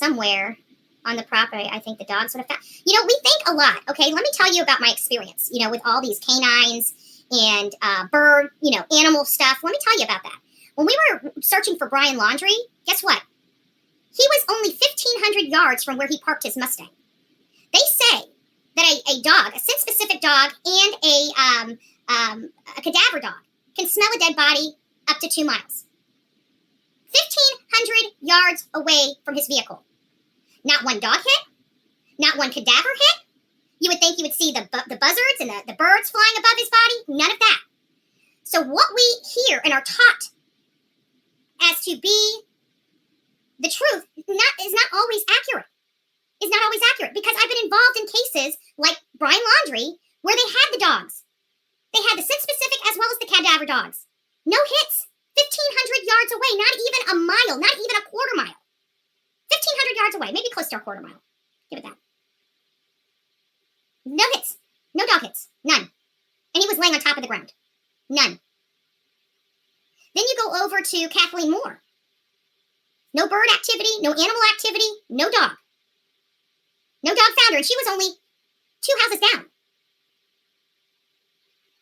somewhere on the property, I think the dogs would have found. You know, we think a lot. Okay, let me tell you about my experience. You know, with all these canines and bird, you know, animal stuff. Let me tell you about that. When we were searching for Brian Laundrie, guess what? He was only 1,500 yards from where he parked his Mustang. They say that a dog, a scent-specific dog, and a cadaver dog can smell a dead body up to 2 miles. 1,500 yards away from his vehicle. Not one dog hit, not one cadaver hit. You would think you would see the buzzards and the birds flying above his body. None of that. So what we hear and are taught as to be the truth is not always accurate. Is not always accurate, because I've been involved in cases like Brian Laundrie where they had the dogs. They had the scent-specific as well as the cadaver dogs. No hits. 1,500 yards away, not even a mile, not even a quarter mile. 1,500 yards away, maybe close to a quarter mile. Give it that. No hits. No dog hits. None. And he was laying on top of the ground. None. Then you go over to Kathleen Moore. No bird activity, no animal activity, no dog. No dog found her, and she was only 2 houses down.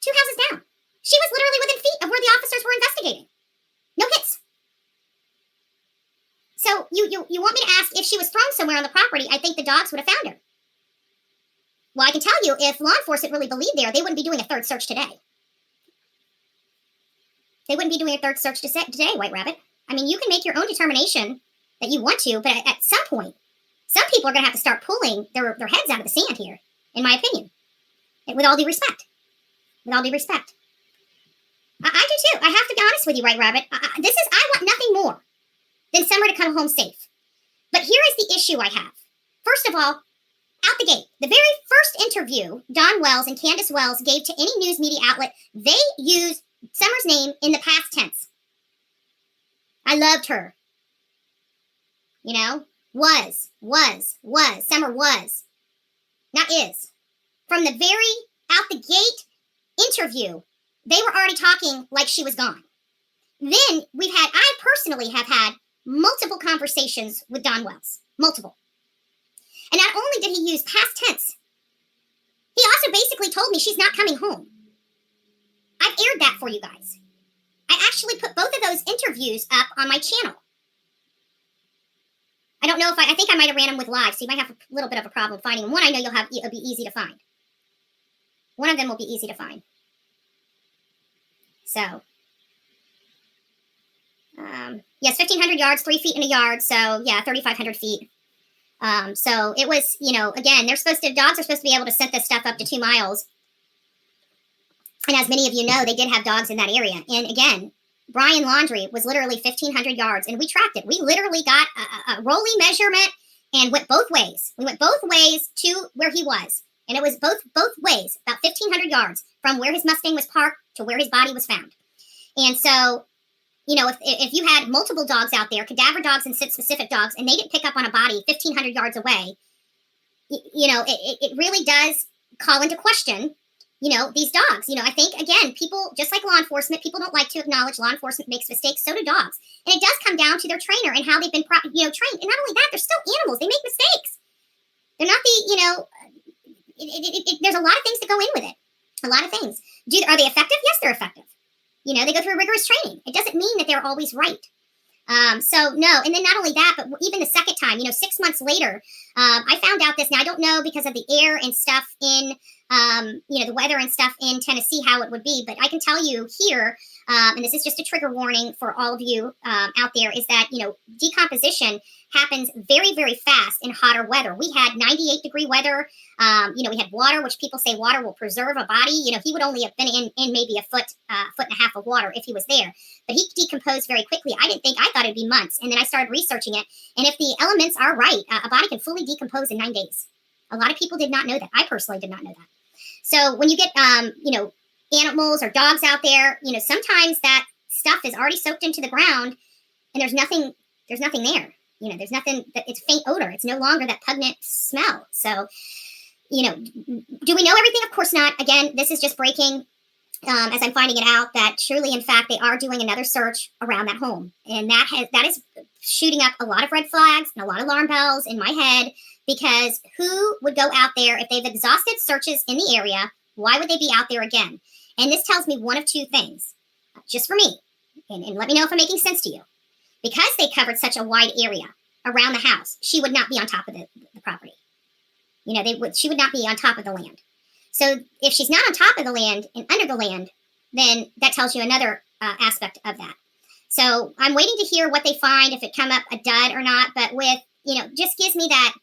2 houses down. She was literally within feet of where the officers were investigating. No hits. So you want me to ask if she was thrown somewhere on the property? I think the dogs would have found her. Well, I can tell you, if law enforcement really believed there, they wouldn't be doing a third search today. They wouldn't be doing a third search today, White Rabbit. I mean, you can make your own determination that you want to, but at some point, some people are going to have to start pulling their heads out of the sand here, in my opinion. With all due respect. With all due respect. I do too. I have to be honest with you, White Rabbit. I want nothing more than Summer to come home safe. But here is the issue I have. First of all, out the gate, the very first interview Don Wells and Candace Wells gave to any news media outlet, they used Summer's name in the past tense. I loved her. You know? Was. Summer was. Not is. From the very out the gate interview, they were already talking like she was gone. Then I personally have had multiple conversations with Don Wells. Multiple. And not only did he use past tense, he also basically told me she's not coming home. I've aired that for you guys. I actually put both of those interviews up on my channel. I don't know if I think I might have ran them with live, so you might have a little bit of a problem finding them. One I know it'll be easy to find. One of them will be easy to find. So, yes, 1,500 yards, 3 feet in a yard, so yeah, 3,500 feet. So it was, again, dogs are supposed to be able to scent this stuff up to 2 miles. And as many of you know, they did have dogs in that area. And again, Brian Laundrie was literally 1,500 yards, and we tracked it. We literally got a rolling measurement and went both ways. We went both ways to where he was. And it was both ways, about 1,500 yards from where his Mustang was parked to where his body was found. And so, if you had multiple dogs out there, cadaver dogs and scent-specific dogs, and they didn't pick up on a body 1,500 yards away, it really does call into question, these dogs. I think, again, people, just like law enforcement, people don't like to acknowledge law enforcement makes mistakes. So do dogs. And it does come down to their trainer and how they've been trained. And not only that, they're still animals. They make mistakes. They're not there's a lot of things that go in with it. A lot of things. Are they effective? Yes, they're effective. They go through rigorous training. It doesn't mean that they're always right. So no, and then not only that, but even the second time, 6 months later, I found out this. Now I don't know because of the air and stuff in, the weather and stuff in Tennessee, how it would be, but I can tell you here, and this is just a trigger warning for all of you out there, is that, decomposition happens very, very fast in hotter weather. We had 98-degree weather. We had water, which people say water will preserve a body. He would only have been in maybe a foot and a half of water if he was there. But he decomposed very quickly. I thought it'd be months. And then I started researching it. And if the elements are right, a body can fully decompose in 9 days. A lot of people did not know that. I personally did not know that. So when you get, animals or dogs out there, sometimes that stuff is already soaked into the ground and there's nothing there. There's nothing, it's faint odor. It's no longer that pungent smell. So, do we know everything? Of course not. Again, this is just breaking. as I'm finding it out that truly, in fact, they are doing another search around that home, and that is shooting up a lot of red flags and a lot of alarm bells in my head, because who would go out there if they've exhausted searches in the area? Why would they be out there again? And this tells me one of two things, just for me, and let me know if I'm making sense to you. Because they covered such a wide area around the house, she would not be on top of the property. She would not be on top of the land. So if she's not on top of the land and under the land, then that tells you another aspect of that. So I'm waiting to hear what they find, if it come up a dud or not. But just gives me that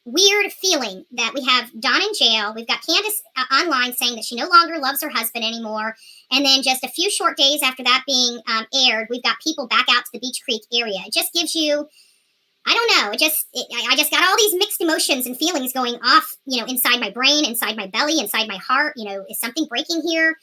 weird feeling that we have Dawn in jail. We've got Candace online saying that she no longer loves her husband anymore. And then just a few short days after that being aired, we've got people back out to the Beach Creek area. It just gives you, I don't know. I just got all these mixed emotions and feelings going off, inside my brain, inside my belly, inside my heart. Is something breaking here?